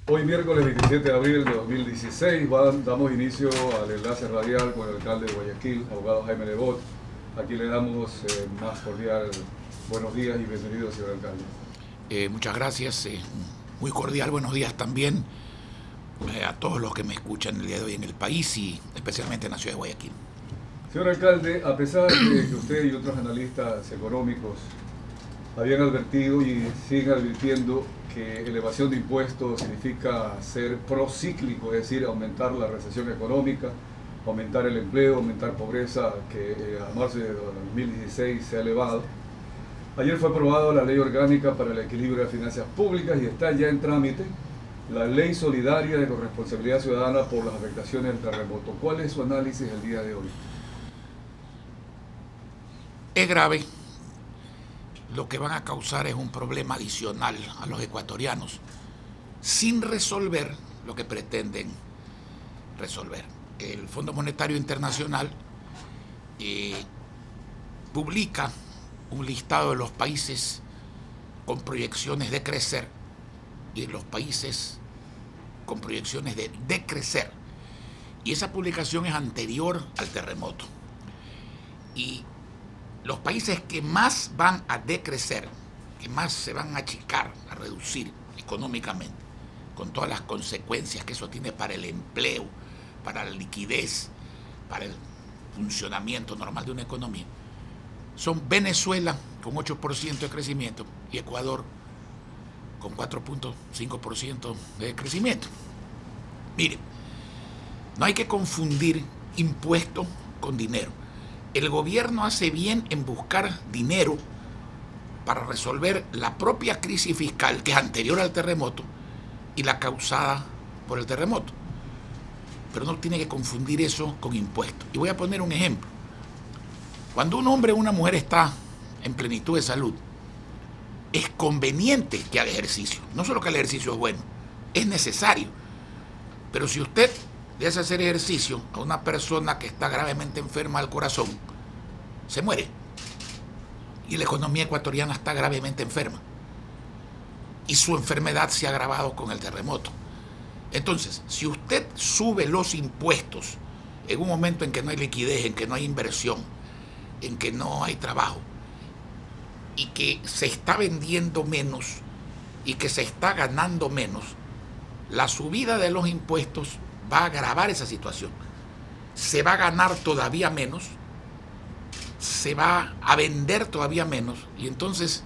Hoy miércoles 27 de abril de 2016 damos inicio al enlace radial con el alcalde de Guayaquil, abogado Jaime Nebot. Aquí le damos más cordial buenos días y bienvenido, señor alcalde. Muchas gracias, muy cordial buenos días también a todos los que me escuchan el día de hoy en el país y especialmente en la ciudad de Guayaquil. Señor alcalde, a pesar de que usted y otros analistas económicos habían advertido y siguen advirtiendo que elevación de impuestos significa ser procíclico, es decir, aumentar la recesión económica, aumentar el empleo, aumentar pobreza, que a marzo de 2016 se ha elevado. Ayer fue aprobada la Ley Orgánica para el Equilibrio de las Finanzas Públicas y está ya en trámite la Ley Solidaria de Corresponsabilidad Ciudadana por las afectaciones del terremoto. ¿Cuál es su análisis el día de hoy? Es grave. Lo que van a causar es un problema adicional a los ecuatorianos, sin resolver lo que pretenden resolver. El Fondo Monetario Internacional publica un listado de los países con proyecciones de crecer y de los países con proyecciones de decrecer. Y esa publicación es anterior al terremoto. Y los países que más van a decrecer, que más se van a achicar, a reducir económicamente, con todas las consecuencias que eso tiene para el empleo, para la liquidez, para el funcionamiento normal de una economía, son Venezuela con 8% de crecimiento y Ecuador con 4.5% de crecimiento. Miren, no hay que confundir impuesto con dinero. El gobierno hace bien en buscar dinero para resolver la propia crisis fiscal que es anterior al terremoto y la causada por el terremoto. Pero no tiene que confundir eso con impuestos. Y voy a poner un ejemplo. Cuando un hombre o una mujer está en plenitud de salud, es conveniente que haga ejercicio. No solo que el ejercicio es bueno, es necesario. Pero si usted le hace hacer ejercicio a una persona que está gravemente enferma del corazón, se muere. Y la economía ecuatoriana está gravemente enferma. Y su enfermedad se ha agravado con el terremoto. Entonces, si usted sube los impuestos en un momento en que no hay liquidez, en que no hay inversión, en que no hay trabajo, y que se está vendiendo menos y que se está ganando menos, la subida de los impuestos va a agravar esa situación. Se va a ganar todavía menos, se va a vender todavía menos, y entonces,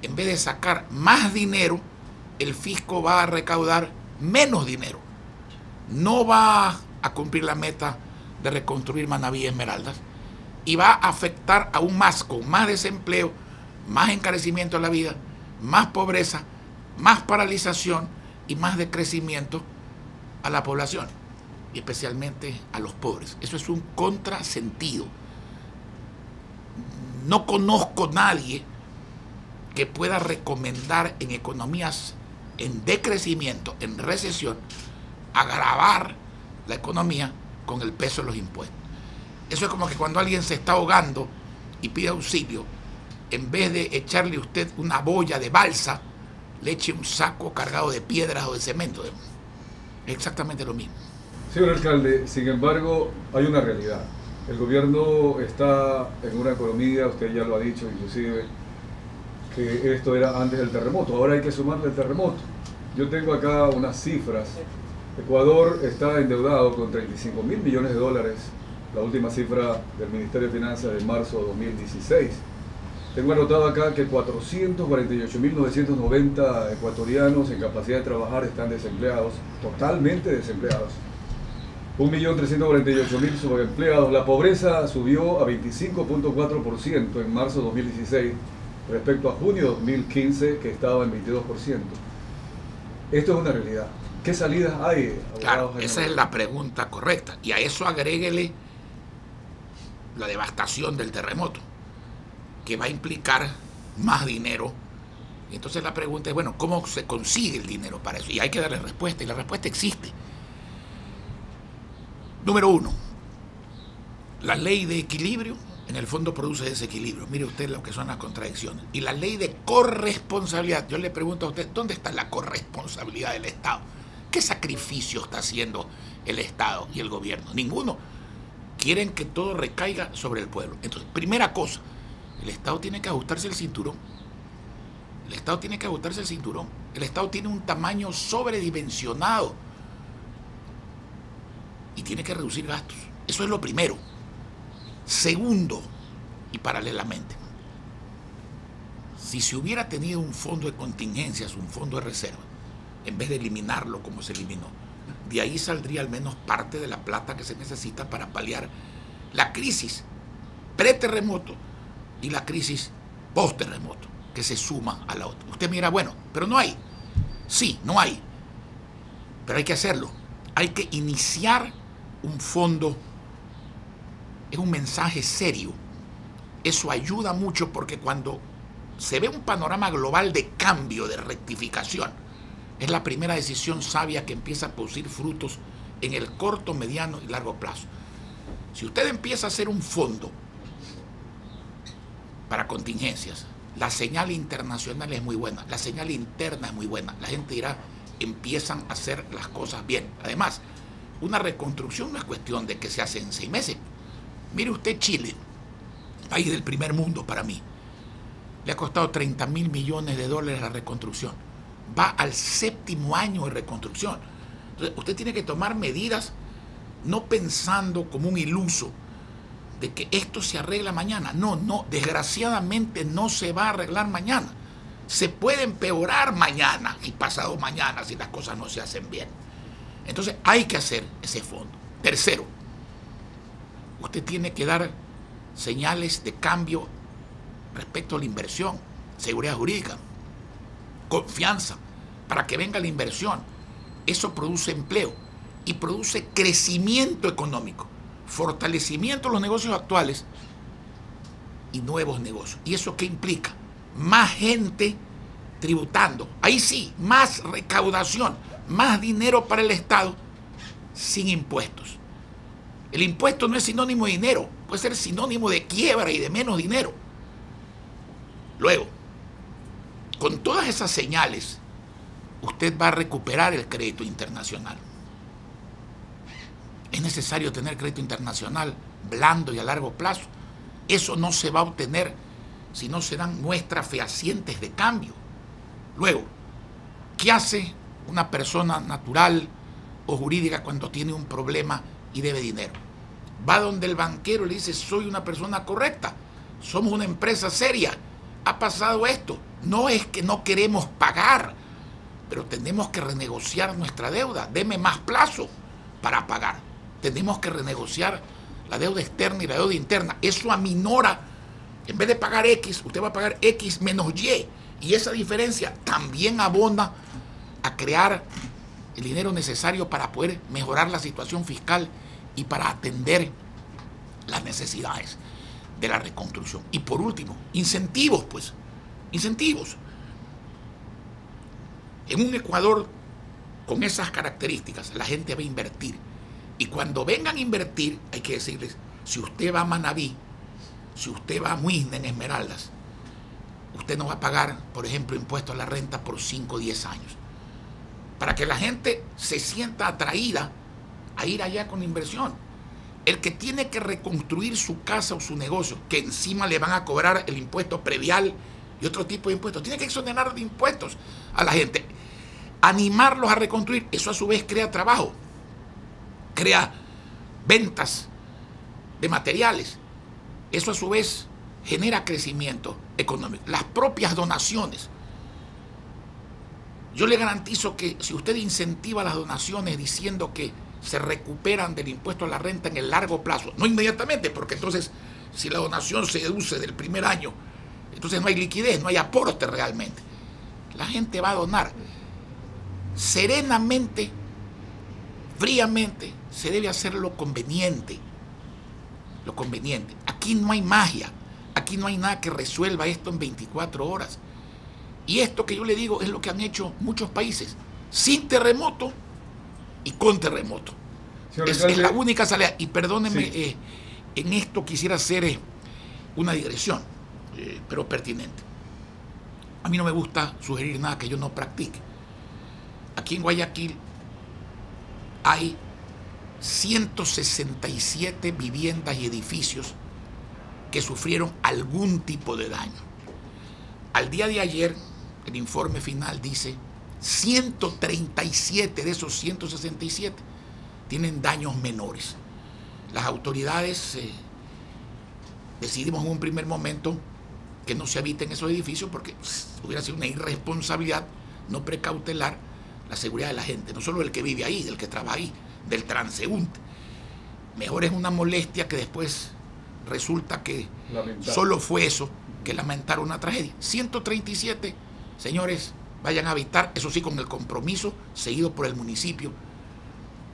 en vez de sacar más dinero, el fisco va a recaudar menos dinero. No va a cumplir la meta de reconstruir Manaví y Esmeraldas, y va a afectar aún más, con más desempleo, más encarecimiento de la vida, más pobreza, más paralización y más decrecimiento a la población, y especialmente a los pobres. Eso es un contrasentido. No conozco a nadie que pueda recomendar en economías en decrecimiento, en recesión, agravar la economía con el peso de los impuestos. Eso es como que cuando alguien se está ahogando y pide auxilio, en vez de echarle usted una boya de balsa, le eche un saco cargado de piedras o de cemento. Es exactamente lo mismo. Señor alcalde, sin embargo, hay una realidad. El gobierno está en una economía, usted ya lo ha dicho inclusive, que esto era antes del terremoto. Ahora hay que sumarle el terremoto. Yo tengo acá unas cifras. Ecuador está endeudado con 35.000 millones de dólares, la última cifra del Ministerio de Finanzas de marzo de 2016. Tengo anotado acá que 448.990 ecuatorianos en capacidad de trabajar están desempleados, totalmente desempleados. 1.348.000 subempleados. La pobreza subió a 25.4% en marzo de 2016 respecto a junio de 2015, que estaba en 22%. Esto es una realidad. ¿Qué salidas hay? Claro, esa es la pregunta correcta. Y a eso agréguele la devastación del terremoto, que va a implicar más dinero. Y entonces la pregunta es, bueno, ¿cómo se consigue el dinero para eso? Y hay que darle respuesta, y la respuesta existe. Número uno, la ley de equilibrio en el fondo produce desequilibrio. Mire usted lo que son las contradicciones. Y la ley de corresponsabilidad, yo le pregunto a usted, ¿dónde está la corresponsabilidad del Estado? ¿Qué sacrificio está haciendo el Estado y el gobierno? Ninguno. Quieren que todo recaiga sobre el pueblo. Entonces, primera cosa, el Estado tiene que ajustarse el cinturón. El Estado tiene que ajustarse el cinturón. El Estado tiene un tamaño sobredimensionado y tiene que reducir gastos. Eso es lo primero. Segundo, y paralelamente, si se hubiera tenido un fondo de contingencias, un fondo de reserva, en vez de eliminarlo como se eliminó, de ahí saldría al menos parte de la plata que se necesita para paliar la crisis pre-terremoto y la crisis post-terremoto, que se suma a la otra. Usted mira, bueno, pero no hay. Sí, no hay. Pero hay que hacerlo. Hay que iniciar un fondo. Es un mensaje serio. Eso ayuda mucho porque cuando se ve un panorama global de cambio, de rectificación, es la primera decisión sabia que empieza a producir frutos en el corto, mediano y largo plazo. Si usted empieza a hacer un fondo para contingencias, la señal internacional es muy buena, la señal interna es muy buena. La gente dirá, empiezan a hacer las cosas bien. Además, una reconstrucción no es cuestión de que se hace en 6 meses. Mire usted Chile, país del primer mundo para mí. Le ha costado 30.000 millones de dólares la reconstrucción. Va al 7º año de reconstrucción. Entonces, usted tiene que tomar medidas no pensando como un iluso de que esto se arregla mañana. No, desgraciadamente no se va a arreglar mañana. Se puede empeorar mañana y pasado mañana si las cosas no se hacen bien. Entonces hay que hacer ese fondo. Tercero, usted tiene que dar señales de cambio respecto a la inversión, seguridad jurídica, confianza, para que venga la inversión. Eso produce empleo y produce crecimiento económico, fortalecimiento de los negocios actuales y nuevos negocios. ¿Y eso qué implica? Más gente tributando. Ahí sí, más recaudación, más dinero para el Estado sin impuestos. El impuesto no es sinónimo de dinero, puede ser sinónimo de quiebra y de menos dinero. Luego, con todas esas señales, usted va a recuperar el crédito internacional. Es necesario tener crédito internacional blando y a largo plazo. Eso no se va a obtener si no se dan muestras fehacientes de cambio. Luego, ¿qué hace una persona natural o jurídica cuando tiene un problema y debe dinero? Va donde el banquero y le dice, soy una persona correcta, somos una empresa seria, ha pasado esto. No es que no queremos pagar, pero tenemos que renegociar nuestra deuda, deme más plazo para pagar. Tenemos que renegociar la deuda externa y la deuda interna. Eso aminora, en vez de pagar X, usted va a pagar X menos Y. Y esa diferencia también abona a crear el dinero necesario para poder mejorar la situación fiscal y para atender las necesidades de la reconstrucción. Y por último, incentivos, pues. Incentivos. En un Ecuador con esas características, la gente va a invertir. Y cuando vengan a invertir, hay que decirles, si usted va a Manabí, si usted va a Muisne, en Esmeraldas, usted no va a pagar, por ejemplo, impuestos a la renta por 5 o 10 años. Para que la gente se sienta atraída a ir allá con inversión. El que tiene que reconstruir su casa o su negocio, que encima le van a cobrar el impuesto predial y otro tipo de impuestos, tiene que exonerar de impuestos a la gente. Animarlos a reconstruir, eso a su vez crea trabajo, crea ventas de materiales. Eso a su vez genera crecimiento económico. Las propias donaciones. Yo le garantizo que si usted incentiva las donaciones diciendo que se recuperan del impuesto a la renta en el largo plazo, no inmediatamente, porque entonces si la donación se deduce del primer año, entonces no hay liquidez, no hay aporte realmente. La gente va a donar. Serenamente, fríamente, se debe hacer lo conveniente. Lo conveniente. Aquí no hay magia. Aquí no hay nada que resuelva esto en 24 horas. Y esto que yo le digo es lo que han hecho muchos países, sin terremoto y con terremoto. Es la única salida. Y perdónenme, sí, en esto quisiera hacer una digresión, pero pertinente. A mí no me gusta sugerir nada que yo no practique. Aquí en Guayaquil hay 167 viviendas y edificios que sufrieron algún tipo de daño. Al día de ayer, el informe final dice 137 de esos 167 tienen daños menores. Las autoridades decidimos en un primer momento que no se habiten esos edificios porque hubiera sido una irresponsabilidad no precautelar la seguridad de la gente, no solo del que vive ahí, del que trabaja ahí, del transeúnte. Mejor es una molestia que después resulta que solo fue eso, que lamentar una tragedia. 137, señores, vayan a habitar, eso sí, con el compromiso seguido por el municipio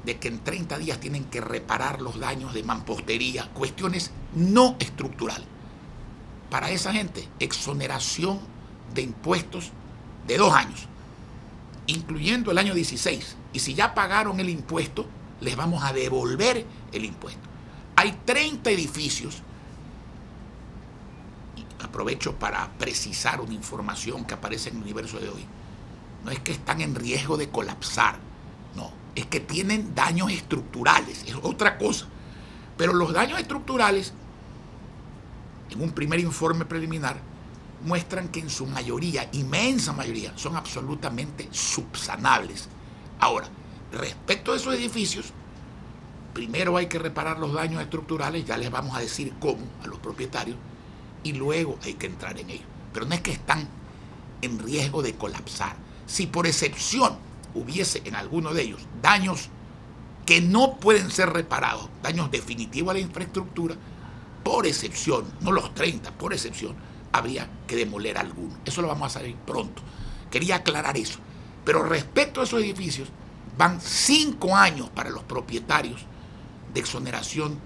de que en 30 días tienen que reparar los daños de mampostería, cuestiones no estructurales. Para esa gente, exoneración de impuestos de 2 años, incluyendo el año 16. Y si ya pagaron el impuesto, les vamos a devolver el impuesto. Hay 30 edificios, y aprovecho para precisar una información que aparece en el universo de hoy. No es que están en riesgo de colapsar, no, es que tienen daños estructurales, es otra cosa. Pero los daños estructurales, en un primer informe preliminar, muestran que en su mayoría, inmensa mayoría, son absolutamente subsanables. Ahora, respecto a esos edificios, primero hay que reparar los daños estructurales, ya les vamos a decir cómo a los propietarios, y luego hay que entrar en ellos. Pero no es que están en riesgo de colapsar. Si por excepción hubiese en alguno de ellos daños que no pueden ser reparados, daños definitivos a la infraestructura, por excepción, no los 30, por excepción, habría que demoler alguno. Eso lo vamos a saber pronto. Quería aclarar eso. Pero respecto a esos edificios, van 5 años para los propietarios de exoneración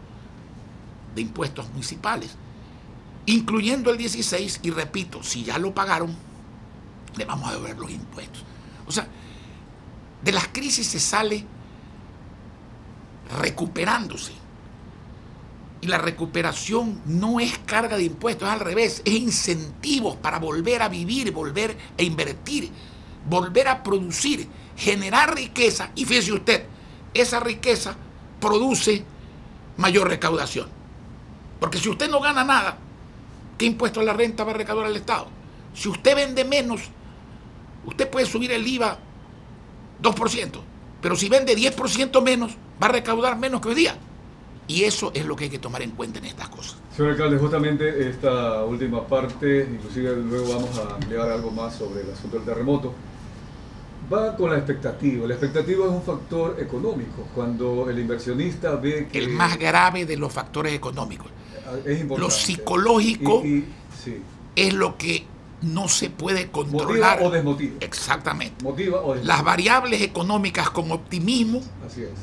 de impuestos municipales, incluyendo el 16, y repito, si ya lo pagaron, le vamos a devolver los impuestos. O sea, de las crisis se sale recuperándose. Y la recuperación no es carga de impuestos, es al revés, es incentivos para volver a vivir, volver a invertir, volver a producir, generar riqueza. Y fíjese usted, esa riqueza produce mayor recaudación. Porque si usted no gana nada, ¿qué impuesto a la renta va a recaudar el Estado? Si usted vende menos, usted puede subir el IVA 2%, pero si vende 10% menos, va a recaudar menos que hoy día. Y eso es lo que hay que tomar en cuenta en estas cosas. Señor alcalde, justamente esta última parte, inclusive luego vamos a ampliar algo más sobre el asunto del terremoto, va con la expectativa. La expectativa es un factor económico. Cuando el inversionista ve que... El más grave de los factores económicos. Es importante. Lo psicológico sí, es lo que no se puede controlar. ¿Motiva o desmotiva? Exactamente. ¿Motiva o desmotiva? Las variables económicas con optimismo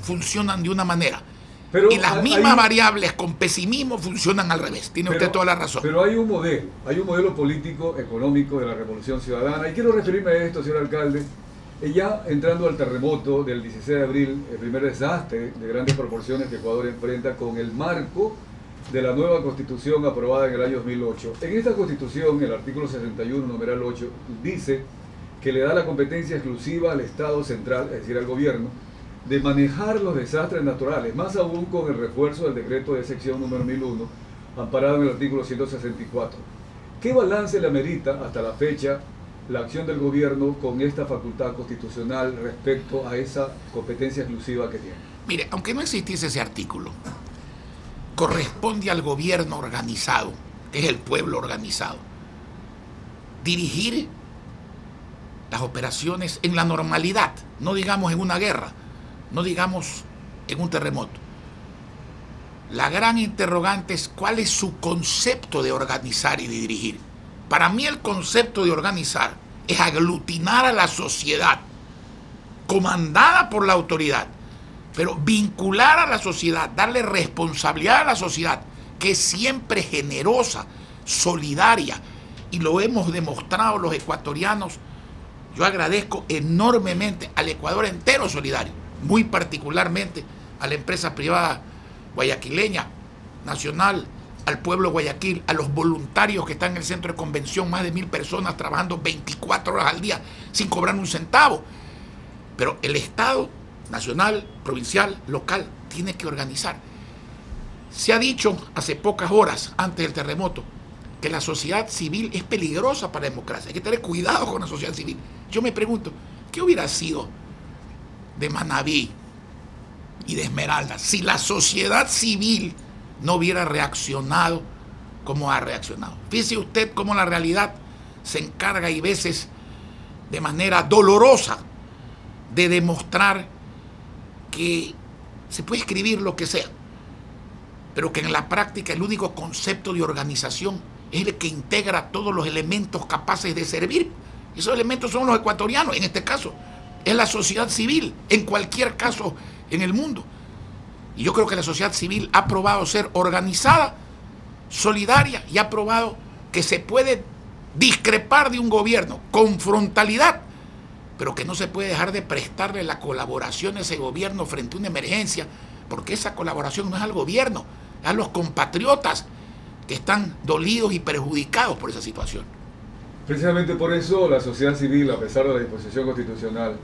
funcionan de una manera. Pero y las mismas variables con pesimismo funcionan al revés. Tiene usted toda la razón. Pero hay un modelo político, económico de la Revolución Ciudadana. Y quiero referirme a esto, señor alcalde. Ya entrando al terremoto del 16 de abril, el primer desastre de grandes proporciones que Ecuador enfrenta con el marco de la nueva Constitución aprobada en el año 2008. En esta Constitución, el artículo 61, numeral 8, dice que le da la competencia exclusiva al Estado central, es decir, al gobierno, de manejar los desastres naturales, más aún con el refuerzo del decreto de sección número 1001, amparado en el artículo 164. ¿Qué balance le amerita hasta la fecha la acción del gobierno con esta facultad constitucional respecto a esa competencia exclusiva que tiene? Mire, aunque no existiese ese artículo, corresponde al gobierno organizado, que es el pueblo organizado, dirigir las operaciones en la normalidad, no digamos en una guerra, no digamos en un terremoto. La gran interrogante es cuál es su concepto de organizar y de dirigir. Para mí el concepto de organizar es aglutinar a la sociedad, comandada por la autoridad, pero vincular a la sociedad, darle responsabilidad a la sociedad, que es siempre generosa, solidaria, y lo hemos demostrado los ecuatorianos. Yo agradezco enormemente al Ecuador entero solidario, muy particularmente a la empresa privada guayaquileña, nacional, al pueblo de Guayaquil, a los voluntarios que están en el centro de convención, más de 1000 personas trabajando 24 horas al día sin cobrar un centavo. Pero el Estado nacional, provincial, local, tiene que organizar. Se ha dicho hace pocas horas antes del terremoto que la sociedad civil es peligrosa para la democracia. Hay que tener cuidado con la sociedad civil. Yo me pregunto, ¿qué hubiera sido de Manabí y de Esmeraldas si la sociedad civil no hubiera reaccionado como ha reaccionado? Fíjese usted cómo la realidad se encarga y veces de manera dolorosa de demostrar que se puede escribir lo que sea, pero que en la práctica el único concepto de organización es el que integra todos los elementos capaces de servir. Esos elementos son los ecuatorianos, en este caso es la sociedad civil, en cualquier caso en el mundo. Y yo creo que la sociedad civil ha probado ser organizada, solidaria, y ha probado que se puede discrepar de un gobierno con frontalidad, pero que no se puede dejar de prestarle la colaboración a ese gobierno frente a una emergencia, porque esa colaboración no es al gobierno, es a los compatriotas que están dolidos y perjudicados por esa situación. Precisamente por eso la sociedad civil, a pesar de la disposición constitucional,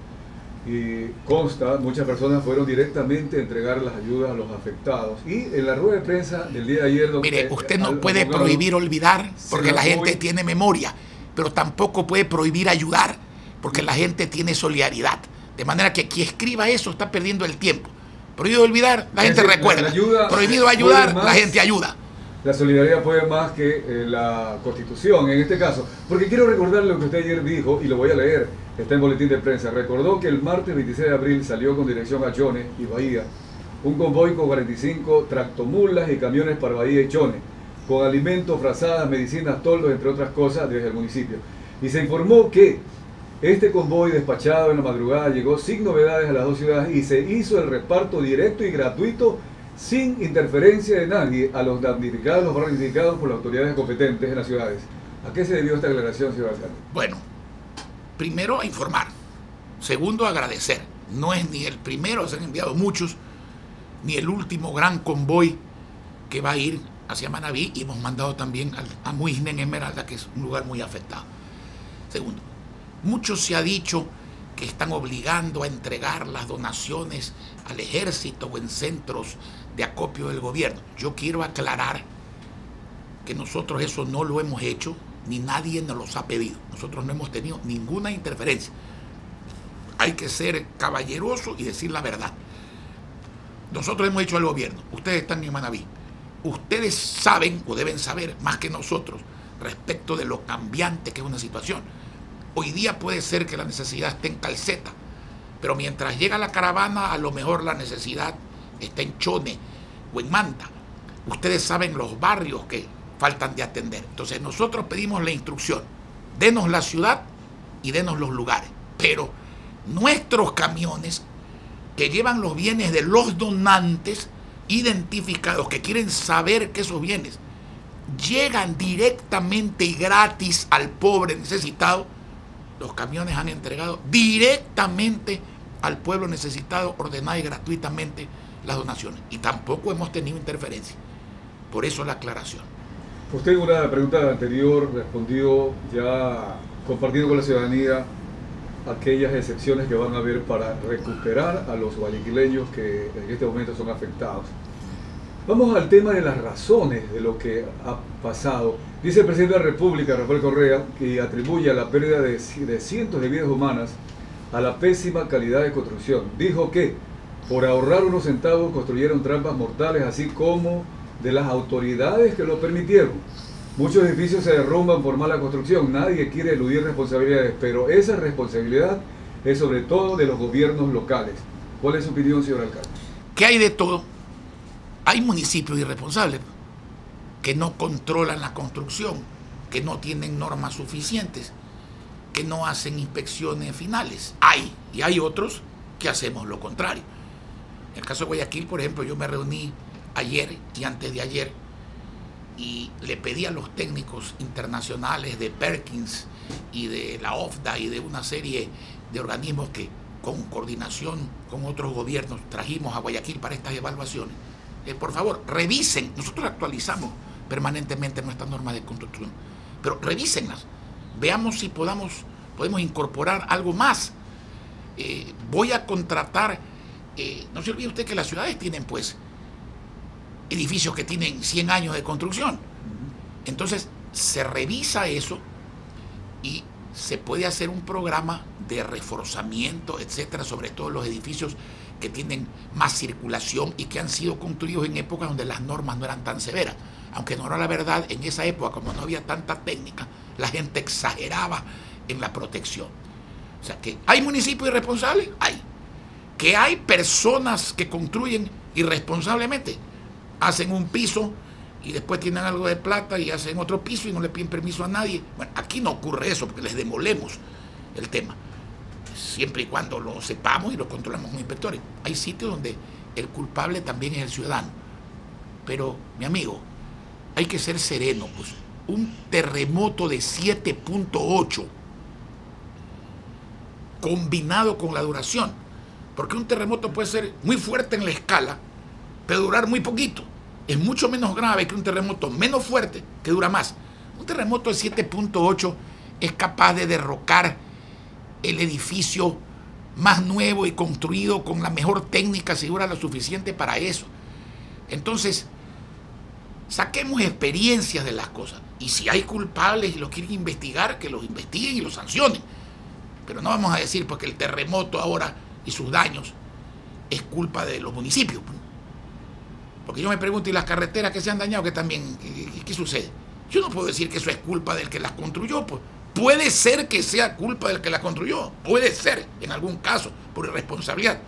y consta, muchas personas fueron directamente a entregar las ayudas a los afectados. Y en la rueda de prensa del día de ayer... Mire, usted no puede prohibir olvidar, porque la gente tiene memoria, pero tampoco puede prohibir ayudar, porque la gente tiene solidaridad. De manera que quien escriba eso está perdiendo el tiempo. Prohibido olvidar, la gente recuerda. Prohibido ayudar, la gente ayuda. La solidaridad puede más que la Constitución, en este caso. Porque quiero recordarle lo que usted ayer dijo, y lo voy a leer, está en boletín de prensa. Recordó que el martes 26 de abril salió con dirección a Chone y Bahía un convoy con 45 tractomulas y camiones para Bahía y Chone, con alimentos, frazadas, medicinas, toldos, entre otras cosas, desde el municipio. Y se informó que este convoy despachado en la madrugada llegó sin novedades a las dos ciudades y se hizo el reparto directo y gratuito sin interferencia de nadie a los damnificados, los damnificados por las autoridades competentes en las ciudades. ¿A qué se debió esta aclaración, señor alcalde? Bueno, primero a informar, segundo a agradecer. No es ni el primero, se han enviado muchos, ni el último gran convoy que va a ir hacia Manabí, y hemos mandado también a Muisne en Esmeralda, que es un lugar muy afectado. Segundo, mucho se ha dicho que están obligando a entregar las donaciones al ejército o en centros de acopio del gobierno. Yo quiero aclarar que nosotros eso no lo hemos hecho, ni nadie nos los ha pedido. Nosotros no hemos tenido ninguna interferencia. Hay que ser caballeroso y decir la verdad. Nosotros hemos dicho al gobierno, ustedes están en Manabí, ustedes saben o deben saber más que nosotros respecto de lo cambiante que es una situación. Hoy día puede ser que la necesidad esté en Calceta, pero mientras llega la caravana, a lo mejor la necesidad está en Chone o en Manta. Ustedes saben los barrios que faltan de atender. Entonces nosotros pedimos la instrucción, denos la ciudad y denos los lugares, pero nuestros camiones que llevan los bienes de los donantes identificados, que quieren saber que esos bienes llegan directamente y gratis al pobre necesitado, los camiones han entregado directamente al pueblo necesitado, ordenada y gratuitamente las donaciones. Y tampoco hemos tenido interferencia. Por eso la aclaración. Usted en una pregunta anterior respondió, ya compartiendo con la ciudadanía, aquellas excepciones que van a haber para recuperar a los guayaquileños que en este momento son afectados. Vamos al tema de las razones de lo que ha pasado. Dice el presidente de la República, Rafael Correa, que atribuye a la pérdida de cientos de vidas humanas a la pésima calidad de construcción. Dijo que por ahorrar unos centavos construyeron trampas mortales, así como de las autoridades que lo permitieron. Muchos edificios se derrumban por mala construcción. Nadie quiere eludir responsabilidades, pero esa responsabilidad es sobre todo de los gobiernos locales. ¿Cuál es su opinión, señor alcalde? Que hay de todo. Hay municipios irresponsables que no controlan la construcción, que no tienen normas suficientes, que no hacen inspecciones finales. Hay, y hay otros que hacemos lo contrario. En el caso de Guayaquil, por ejemplo, yo me reuní ayer y antes de ayer y le pedí a los técnicos internacionales de Perkins y de la OFDA y de una serie de organismos que con coordinación con otros gobiernos trajimos a Guayaquil para estas evaluaciones. Por favor, revisen. Nosotros actualizamos permanentemente nuestras normas de construcción, pero revísenlas. Veamos si podemos incorporar algo más. Voy a contratar no se olvide usted que las ciudades tienen pues edificios que tienen 100 años de construcción. Entonces se revisa eso y se puede hacer un programa de reforzamiento, etcétera, sobre todo los edificios que tienen más circulación y que han sido construidos en épocas donde las normas no eran tan severas. Aunque no era la verdad, en esa época, como no había tanta técnica, la gente exageraba en la protección. O sea, que hay municipios irresponsables, hay. Que hay personas que construyen irresponsablemente, hacen un piso y después tienen algo de plata y hacen otro piso y no le piden permiso a nadie. Bueno, aquí no ocurre eso porque les demolemos el tema, siempre y cuando lo sepamos y lo controlamos con inspectores. Hay sitios donde el culpable también es el ciudadano. Pero, mi amigo, hay que ser sereno, pues. Un terremoto de 7.8 combinado con la duración, porque un terremoto puede ser muy fuerte en la escala, pero durar muy poquito. Es mucho menos grave que un terremoto menos fuerte que dura más. Un terremoto de 7.8 es capaz de derrocar el edificio más nuevo y construido con la mejor técnica si dura lo suficiente para eso. Entonces, saquemos experiencias de las cosas. Y si hay culpables y los quieren investigar, que los investiguen y los sancionen. Pero no vamos a decir porque el terremoto ahora y sus daños es culpa de los municipios. Porque yo me pregunto, ¿y las carreteras que se han dañado, que también, qué sucede? Yo no puedo decir que eso es culpa del que las construyó. Pues puede ser que sea culpa del que las construyó. Puede ser, en algún caso, por irresponsabilidad.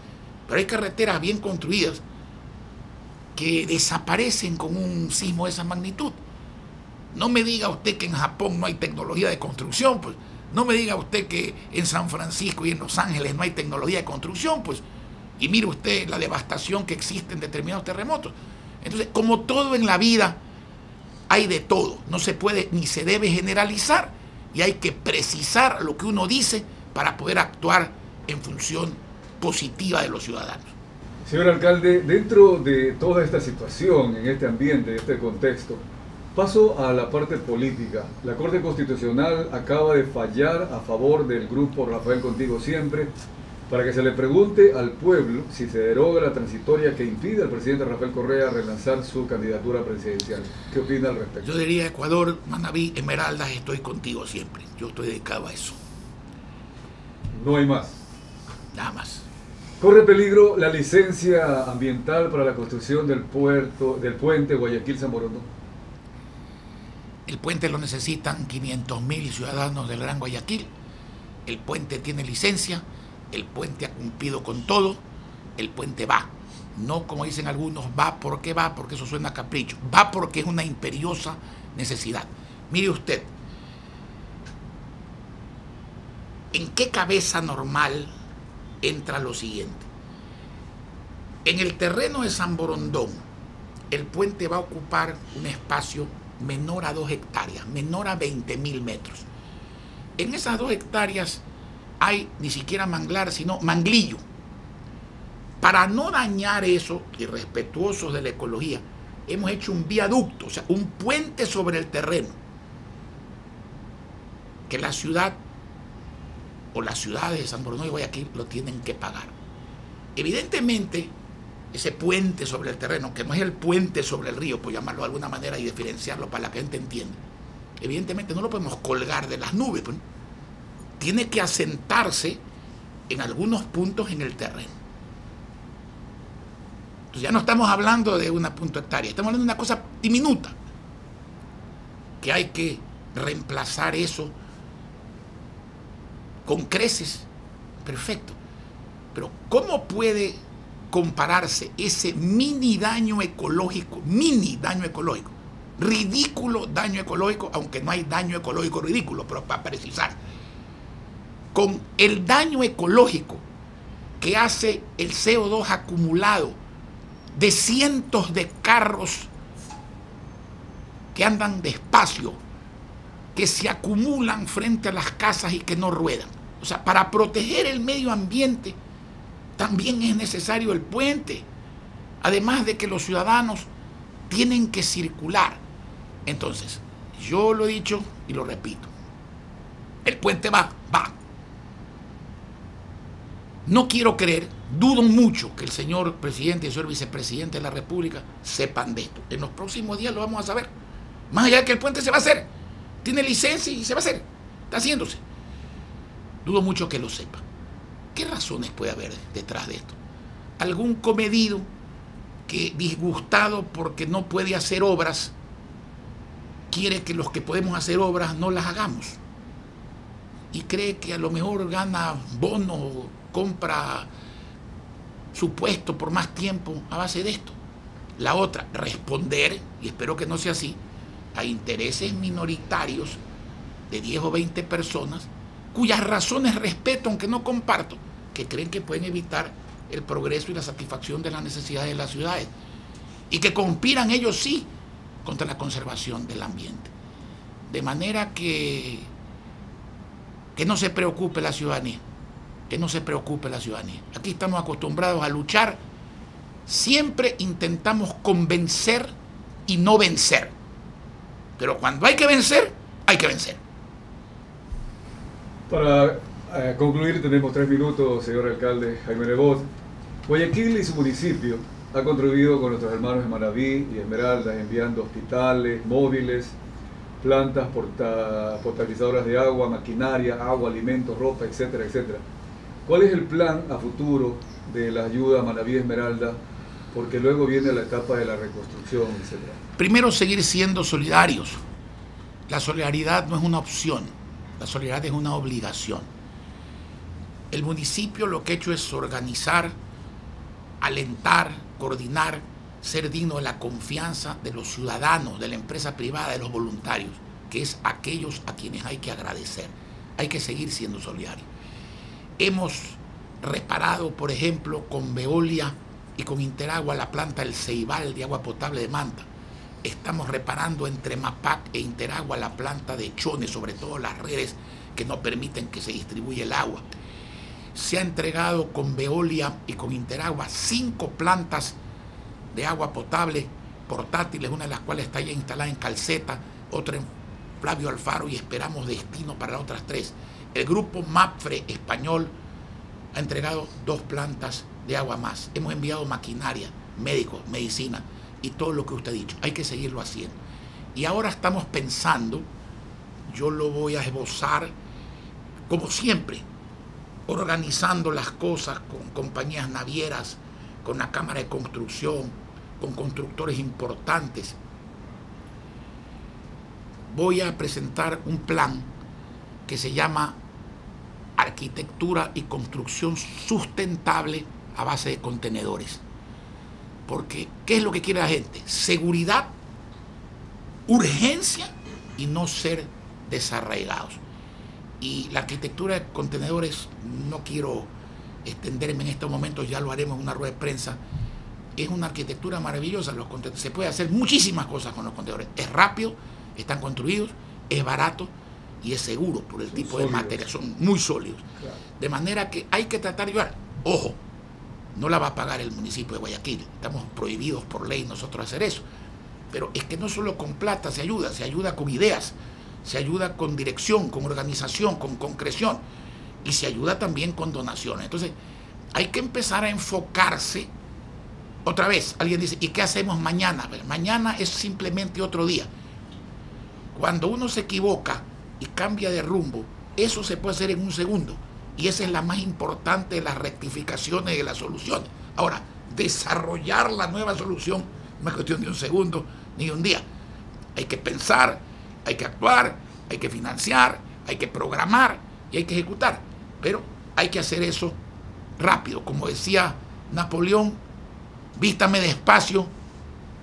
Pero hay carreteras bien construidas que desaparecen con un sismo de esa magnitud. No me diga usted que en Japón no hay tecnología de construcción, pues. No me diga usted que en San Francisco y en Los Ángeles no hay tecnología de construcción, pues. Y mire usted la devastación que existe en determinados terremotos. Entonces, como todo en la vida, hay de todo. No se puede ni se debe generalizar y hay que precisar lo que uno dice para poder actuar en función positiva de los ciudadanos. Señor alcalde, dentro de toda esta situación, en este ambiente, en este contexto, paso a la parte política. La Corte Constitucional acaba de fallar a favor del grupo Rafael Contigo Siempre para que se le pregunte al pueblo si se deroga la transitoria que impide al presidente Rafael Correa relanzar su candidatura presidencial. ¿Qué opina al respecto? Yo diría Ecuador, Manabí, Esmeraldas, estoy contigo siempre. Yo estoy dedicado a eso. No hay más. Nada más. ¿Corre peligro la licencia ambiental para la construcción del puente Guayaquil-San Borondón? El puente lo necesitan 500.000 ciudadanos del Gran Guayaquil. El puente tiene licencia, el puente ha cumplido con todo, el puente va. No como dicen algunos, va porque eso suena a capricho. Va porque es una imperiosa necesidad. Mire usted, ¿en qué cabeza normal entra lo siguiente? En el terreno de San Borondón, el puente va a ocupar un espacio menor a 2 hectáreas, menor a 20.000 metros. En esas 2 hectáreas hay ni siquiera manglar, sino manglillo. Para no dañar eso, y respetuosos de la ecología, hemos hecho un viaducto, o sea, un puente sobre el terreno, que la ciudad o las ciudades de San Borondón y Guayaquil lo tienen que pagar. Evidentemente, ese puente sobre el terreno, que no es el puente sobre el río, por llamarlo de alguna manera y diferenciarlo para que la gente entienda, evidentemente no lo podemos colgar de las nubes, pues. Tiene que asentarse en algunos puntos en el terreno. Entonces ya no estamos hablando de una punto hectárea, estamos hablando de una cosa diminuta, que hay que reemplazar eso con creces. Perfecto. Pero ¿cómo puede compararse ese mini daño ecológico, ridículo daño ecológico, aunque no hay daño ecológico ridículo, pero para precisar, con el daño ecológico que hace el CO2 acumulado de cientos de carros que andan despacio, que se acumulan frente a las casas y que no ruedan? O sea, para proteger el medio ambiente también es necesario el puente, además de que los ciudadanos tienen que circular. Entonces, yo lo he dicho y lo repito, el puente va. No quiero creer, Dudo mucho que el señor presidente y el señor vicepresidente de la República sepan de esto. En los próximos días lo vamos a saber. Más allá de que el puente se va a hacer. Tiene licencia y se va a hacer. Está haciéndose. Dudo mucho que lo sepa. ¿Qué razones puede haber detrás de esto? Algún comedido que, disgustado porque no puede hacer obras, quiere que los que podemos hacer obras no las hagamos. Y cree que a lo mejor gana bono o compra su puesto por más tiempo a base de esto. La otra, responder, y espero que no sea así, a intereses minoritarios de 10 o 20 personas cuyas razones respeto, aunque no comparto, que creen que pueden evitar el progreso y la satisfacción de las necesidades de las ciudades y que conspiran ellos sí contra la conservación del ambiente. De manera que no se preocupe la ciudadanía, que no se preocupe la ciudadanía. Aquí estamos acostumbrados a luchar, siempre intentamos convencer y no vencer, pero cuando hay que vencer, hay que vencer. Para concluir, tenemos 3 minutos, señor alcalde Jaime Nebot. Guayaquil y su municipio ha contribuido con nuestros hermanos de Manabí y Esmeraldas, enviando hospitales, móviles, plantas potabilizadoras de agua, maquinaria, agua, alimentos, ropa, etcétera, etcétera. ¿Cuál es el plan a futuro de la ayuda a Manabí y Esmeralda? Porque luego viene la etapa de la reconstrucción, etcétera. Primero, seguir siendo solidarios. La solidaridad no es una opción, la solidaridad es una obligación. El municipio lo que ha hecho es organizar, alentar, coordinar, ser digno de la confianza de los ciudadanos, de la empresa privada, de los voluntarios, que es aquellos a quienes hay que agradecer. Hay que seguir siendo solidarios. Hemos reparado, por ejemplo, con Veolia y con Interagua la planta del Ceibal de agua potable de Manta. Estamos reparando entre MAPAC e Interagua la planta de Chone, sobre todo las redes que no permiten que se distribuya el agua. Se ha entregado con Veolia y con Interagua 5 plantas de agua potable portátiles, una de las cuales está ya instalada en Calceta, otra en Flavio Alfaro, y esperamos destino para las otras 3. El grupo MAPFRE español ha entregado 2 plantas de agua más. Hemos enviado maquinaria, médicos, medicina y todo lo que usted ha dicho. Hay que seguirlo haciendo. Y ahora estamos pensando, yo lo voy a esbozar, como siempre, organizando las cosas con compañías navieras, con la Cámara de Construcción, con constructores importantes. Voy a presentar un plan que se llama Arquitectura y Construcción Sustentable a base de contenedores. Porque, ¿qué es lo que quiere la gente? Seguridad, urgencia y no ser desarraigados. Y la arquitectura de contenedores, no quiero extenderme en estos momentos, ya lo haremos en una rueda de prensa, es una arquitectura maravillosa. Se puede hacer muchísimas cosas con los contenedores. Es rápido, están construidos, es barato y es seguro por el tipo de materia, son muy sólidos. Claro. De manera que hay que tratar de ayudar. Ojo, no la va a pagar el municipio de Guayaquil, estamos prohibidos por ley nosotros hacer eso. Pero es que no solo con plata se ayuda con ideas, se ayuda con dirección, con organización, con concreción, y se ayuda también con donaciones. Entonces, hay que empezar a enfocarse. Otra vez, alguien dice, ¿y qué hacemos mañana? Bueno, mañana es simplemente otro día. Cuando uno se equivoca y cambia de rumbo, eso se puede hacer en un segundo. Y esa es la más importante de las rectificaciones y de las soluciones. Ahora, desarrollar la nueva solución no es cuestión de un segundo ni de un día. Hay que pensar, hay que actuar, hay que financiar, hay que programar y hay que ejecutar. Pero hay que hacer eso rápido. Como decía Napoleón, vístame despacio,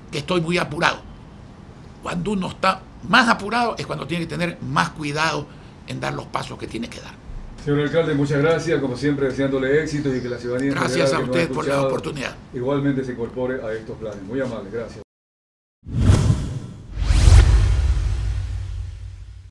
que estoy muy apurado. Cuando uno está más apurado es cuando tiene que tener más cuidado en dar los pasos que tiene que dar. Señor alcalde, muchas gracias, como siempre deseándole éxitos y que la ciudadanía... Gracias a usted por la oportunidad. Igualmente se incorpore a estos planes. Muy amable, gracias.